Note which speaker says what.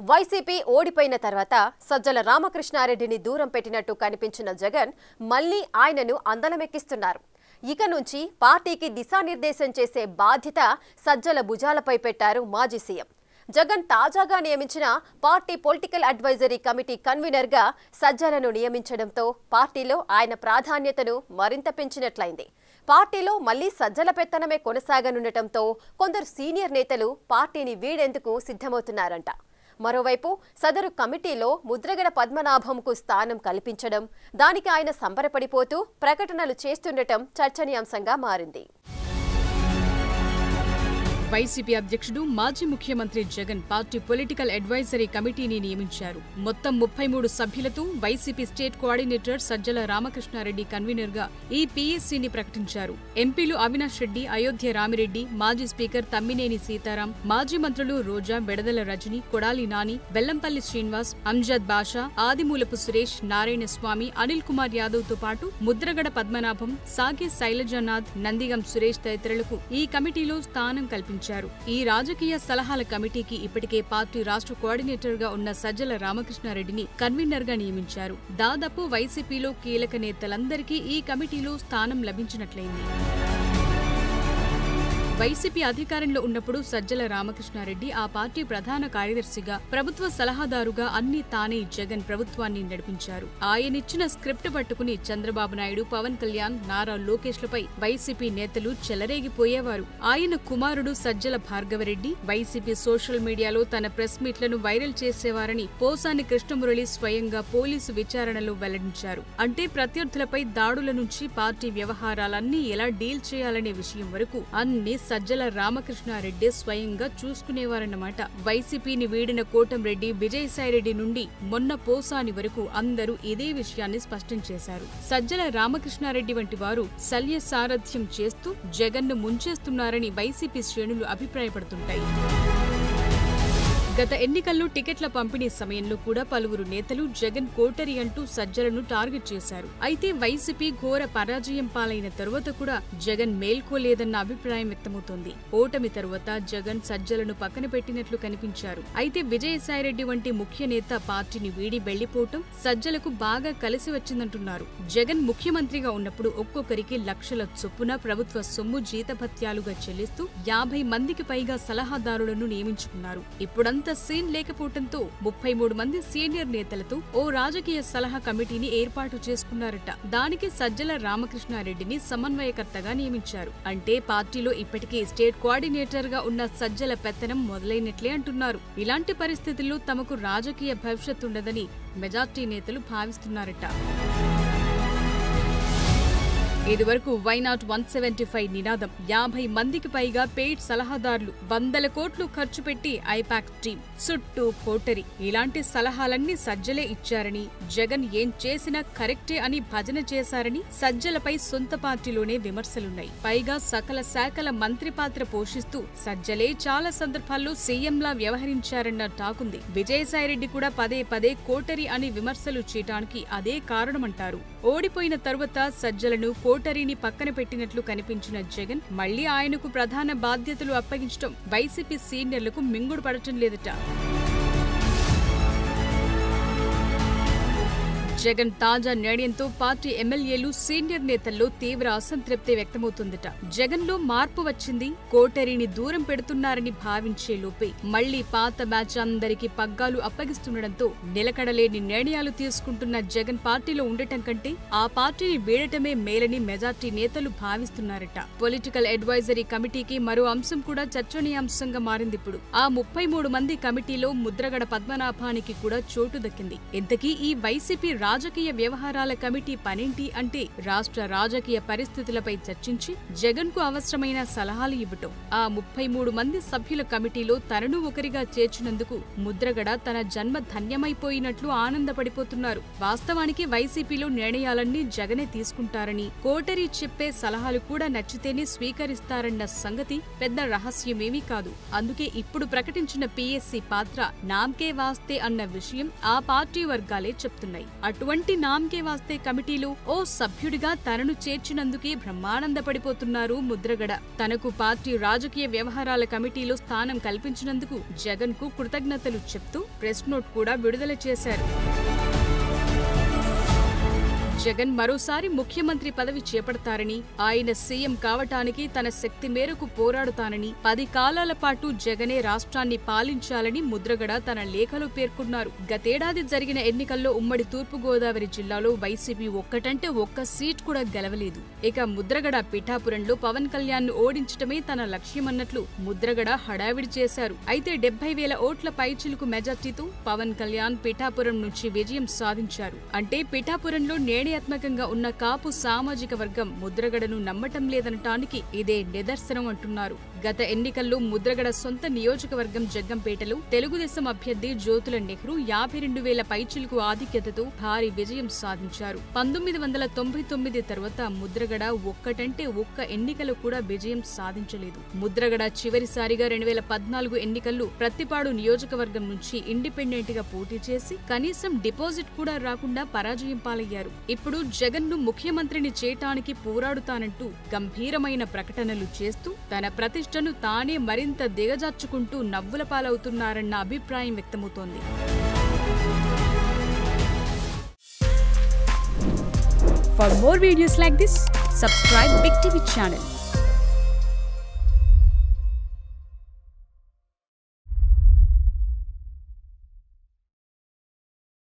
Speaker 1: YCP ఓడిపోయిన తర్వాత సజ్జల రామకృష్ణారెడ్డిని దూరం పెట్టినట్టు కనిపించిన జగన్ మళ్లీ ఆయనను అందలమెక్కిస్తున్నారు. ఇక నుంచి పార్టీకి దిశానిర్దేశం చేసే బాధ్యత సజ్జల భుజాలపై పెట్టారు మాజీ సీఎం. జగన్ తాజాగా నియమించిన పార్టీ పొలిటికల్ అడ్వైజరీ కమిటీ కన్వీనర్గా సజ్జలను నియమించడంతో పార్టీలో ఆయన ప్రాధాన్యతను మరింత పెంచినట్లయింది. పార్టీలో మళ్లీ సజ్జల పెత్తనమే కొనసాగనుండటంతో కొందరు సీనియర్ నేతలు పార్టీని వీడేందుకు సిద్ధమవుతున్నారంట. మరోవైపు సదరు కమిటీలో ముద్రగడ పద్మనాభంకు స్థానం కల్పించడం, దానికి ఆయన సంబరపడిపోతూ ప్రకటనలు చేస్తుండటం చర్చనీయాంశంగా మారింది.
Speaker 2: వైసీపీ అధ్యక్షుడు మాజీ ముఖ్యమంత్రి జగన్ పార్టీ పొలిటికల్ అడ్వైజరీ కమిటీని నియమించారు. మొత్తం 33 సభ్యులతో వైసీపీ స్టేట్ కోఆర్డినేటర్ సజ్జల రామకృష్ణారెడ్డి కన్వీనర్గా ఈ పీఎస్సీని ప్రకటించారు. ఎంపీలు అవినాష్ రెడ్డి, అయోధ్య రామిరెడ్డి, మాజీ స్పీకర్ తమ్మినేని సీతారాం, మాజీ మంత్రులు రోజా, బెడదల రజని, కొడాలి నాని, వెల్లంపల్లి శ్రీనివాస్, అంజద్ బాషా, ఆదిమూలపు సురేష్, నారాయణ స్వామి, అనిల్ కుమార్ యాదవ్ తో పాటు ముద్రగడ పద్మనాభం, సాగే శైలజానాథ్, నందిగం సురేష్ తదితరులకు ఈ కమిటీలో స్థానం కల్పించారు. ఈ రాజకీయ సలహాల కమిటీకి ఇప్పటికే పార్టీ రాష్ట్ర కోఆర్డినేటర్ గా ఉన్న సజ్జల రామకృష్ణారెడ్డిని కన్వీనర్ గా నియమించారు. దాదాపు వైసీపీలో కీలక నేతలందరికీ ఈ కమిటీలో స్థానం లభించినట్లయింది. వైసీపీ అధికారంలో ఉన్నప్పుడు సజ్జల రామకృష్ణారెడ్డి ఆ పార్టీ ప్రధాన కార్యదర్శిగా, ప్రభుత్వ సలహాదారుగా అన్ని తానే జగన్ ప్రభుత్వాన్ని నడిపించారు. ఆయనిచ్చిన స్క్రిప్ట్ పట్టుకుని చంద్రబాబు నాయుడు, పవన్ కళ్యాణ్, నారా లోకేష్లపై వైసీపీ నేతలు చెలరేగిపోయేవారు. ఆయన కుమారుడు సజ్జల భార్గవరెడ్డి వైసీపీ సోషల్ మీడియాలో తన ప్రెస్ మీట్లను వైరల్ చేసేవారని పోసాని కృష్ణమురళి స్వయంగా పోలీసు విచారణలో వెల్లడించారు. అంటే ప్రత్యర్థులపై దాడుల నుంచి పార్టీ వ్యవహారాలన్నీ ఎలా డీల్ చేయాలనే విషయం వరకు అన్ని సజ్జల రామకృష్ణారెడ్డి స్వయంగా చూసుకునేవారన్నమాట. వైసీపీని వీడిన కోటంరెడ్డి, విజయసాయిరెడ్డి నుండి మొన్న పోసాని వరకు అందరూ ఇదే విషయాన్ని స్పష్టం చేశారు. సజ్జల రామకృష్ణారెడ్డి వంటి వారు శల్య సారథ్యం చేస్తూ జగన్ను ముంచేస్తున్నారని వైసీపీ శ్రేణులు అభిప్రాయపడుతుంటాయి. గత ఎన్నికల్లో టికెట్ల పంపిణీ సమయంలో కూడా పలువురు నేతలు జగన్ కోటరి అంటూ సజ్జలను టార్గెట్ చేశారు. అయితే వైసీపీ ఘోర పరాజయం పాలైన తరువాత కూడా జగన్ మేల్కోలేదన్న అభిప్రాయం వ్యక్తమవుతోంది. ఓటమి తరువాత జగన్ సజ్జలను పక్కన పెట్టినట్లు కనిపించారు. అయితే విజయసాయిరెడ్డి వంటి ముఖ్య నేత పార్టీని వీడి వెళ్లిపోవటం సజ్జలకు బాగా కలిసి వచ్చిందంటున్నారు. జగన్ ముఖ్యమంత్రిగా ఉన్నప్పుడు ఒక్కొక్కరికి లక్షల చొప్పున ప్రభుత్వ సొమ్ము జీతభత్యాలుగా చెల్లిస్తూ 50 మందికి పైగా సలహాదారులను నియమించుకున్నారు. ఇప్పుడంతా సీన్ లేకపోవడంతో 33 మంది సీనియర్ నేతలతో ఓ రాజకీయ సలహా కమిటీని ఏర్పాటు చేసుకున్నారట. దానికి సజ్జల రామకృష్ణారెడ్డిని సమన్వయకర్తగా నియమించారు. అంటే పార్టీలో ఇప్పటికే స్టేట్ కోఆర్డినేటర్ గా ఉన్న సజ్జల పెత్తనం మొదలైనట్లే అంటున్నారు. ఇలాంటి పరిస్థితుల్లో తమకు రాజకీయ భవిష్యత్తుండదని మెజార్టీ నేతలు భావిస్తున్నారట. ఇదివరకు వైనాట్ 175 నినాదం, 50 మందికి పైగా పెయిడ్ సలహాదారులు, 100 కోట్లు ఖర్చు పెట్టి ఐపాక్ టీం, చుట్టూ కోటరి, ఇలాంటి సలహాలన్నీ సజ్జలే ఇచ్చారని, జగన్ ఏం చేసినా కరెక్టే అని భజన చేశారని సజ్జలపై సొంత పార్టీలోనే విమర్శలున్నాయి. పైగా సకల శాఖల మంత్రి పాత్ర పోషిస్తూ సజ్జలే చాలా సందర్భాల్లో సీఎంలా వ్యవహరించారన్న టాకుంది. విజయసాయిరెడ్డి కూడా పదే పదే కోటరి అని విమర్శలు చేయడానికి అదే కారణమంటారు. ఓడిపోయిన తరువాత సజ్జలను కోటరీని పక్కన పెట్టినట్లు కనిపించిన జగన్ మళ్లీ ఆయనకు ప్రధాన బాధ్యతలు అప్పగించడం వైసీపీ సీనియర్లకు మింగుడు పడటం లేదట. జగన్ తాజా నిర్ణయంతో పార్టీ ఎమ్మెల్యేలు, సీనియర్ నేతల్లో తీవ్ర అసంతృప్తి వ్యక్తమవుతుందట. జగన్ లో మార్పు వచ్చింది, కోటరీని దూరం పెడుతున్నారని భావించే లోపే మళ్లీ పాత బ్యాచ్ అందరికీ పగ్గాలు అప్పగిస్తుండటంతో నిలకడలేని నిర్ణయాలు తీసుకుంటున్న జగన్ పార్టీలో ఉండటం కంటే ఆ పార్టీని వీడటమే మేలని మెజార్టీ నేతలు భావిస్తున్నారట. పొలిటికల్ అడ్వైజరీ కమిటీకి మరో అంశం కూడా చర్చనీయాంశంగా మారిందిప్పుడు. ఆ 33 మంది కమిటీలో ముద్రగడ పద్మనాభానికి కూడా చోటు దక్కింది. ఇంతకీ ఈ వైసీపీ రాజకీయ వ్యవహారాల కమిటీ పనేంటి అంటే రాష్ట్ర రాజకీయ పరిస్థితులపై చర్చించి జగన్ కు అవసరమైన సలహాలు ఇవ్వటం. ఆ 33 మంది సభ్యుల కమిటీలో తనను ఒకరిగా చేర్చినందుకు ముద్రగడ తన జన్మ ధన్యమైపోయినట్లు ఆనందపడిపోతున్నారు. వాస్తవానికి వైసీపీలో నిర్ణయాలన్నీ జగనే తీసుకుంటారని, కోటరీ చెప్పే సలహాలు కూడా నచ్చితేనే స్వీకరిస్తారన్న సంగతి పెద్ద రహస్యమేమీ కాదు. అందుకే ఇప్పుడు ప్రకటించిన పీఎస్సీ పాత్ర నామ్కే వాస్తే అన్న విషయం ఆ పార్టీ వర్గాలే చెప్తున్నాయి. అటు అటువంటి నామ్కే వాస్తే కమిటీలో ఓ సభ్యుడిగా తనను చేర్చినందుకే బ్రహ్మానందపడిపోతున్నారు ముద్రగడ. తనకు పార్టీ రాజకీయ వ్యవహారాల కమిటీలో స్థానం కల్పించినందుకు జగన్ కు కృతజ్ఞతలు చెప్తూ ప్రెస్ నోట్ కూడా విడుదల చేశారు. జగన్ మరోసారి ముఖ్యమంత్రి పదవి చేపడతారని, ఆయన సీఎం కావటానికి తన శక్తి మేరకు పోరాడుతానని, 10 కాలాల పాటు జగనే రాష్ట్రాన్ని పాలించాలని ముద్రగడ తన లేఖలో పేర్కొన్నారు. గతేడాది జరిగిన ఎన్నికల్లో ఉమ్మడి తూర్పుగోదావరి జిల్లాలో వైసీపీ ఒక్కటంటే ఒక్క సీట్ కూడా గెలవలేదు. ఇక ముద్రగడ పిఠాపురంలో పవన్ కళ్యాణ్ ను ఓడించటమే తన లక్ష్యమన్నట్లు ముద్రగడ హడావిడి చేశారు. అయితే 70,000 ఓట్ల పైచిలుకు మెజార్టీతో పవన్ కళ్యాణ్ పిఠాపురం నుంచి విజయం సాధించారు. అంటే పిఠాపురంలో నేణ్యాత్మకంగా ఉన్న కాపు సామాజిక వర్గం ముద్రగడను నమ్మటం లేదనటానికి ఇదే నిదర్శనం అంటున్నారు. గత ఎన్నికల్లో ముద్రగడ సొంత నియోజకవర్గం జగ్గంపేటలో తెలుగుదేశం అభ్యర్థి జ్యోతుల నెహ్రూ 52,000 పైచిలుకు ఆధిక్యతతో భారీ విజయం సాధించారు. 1999 తర్వాత ముద్రగడ ఒక్కటంటే ఒక్క ఎన్నికలు కూడా విజయం సాధించలేదు. ముద్రగడ చివరిసారిగా 2014 ఎన్నికల్లో ప్రత్తిపాడు నియోజకవర్గం నుంచి ఇండిపెండెంట్ గా పోటీ చేసి కనీసం డిపాజిట్ కూడా రాకుండా పరాజయం పాలయ్యారు. ఇప్పుడు జగన్ ను ముఖ్యమంత్రిని చేయటానికి పోరాడుతానంటూ గంభీరమైన ప్రకటనలు చేస్తూ తన ప్రతిష్టను తానే మరింత దిగజార్చుకుంటూ నవ్వుల పాలవుతున్నారన్న అభిప్రాయం వ్యక్తమవుతోంది. For more videos like this, subscribe Big TV channel.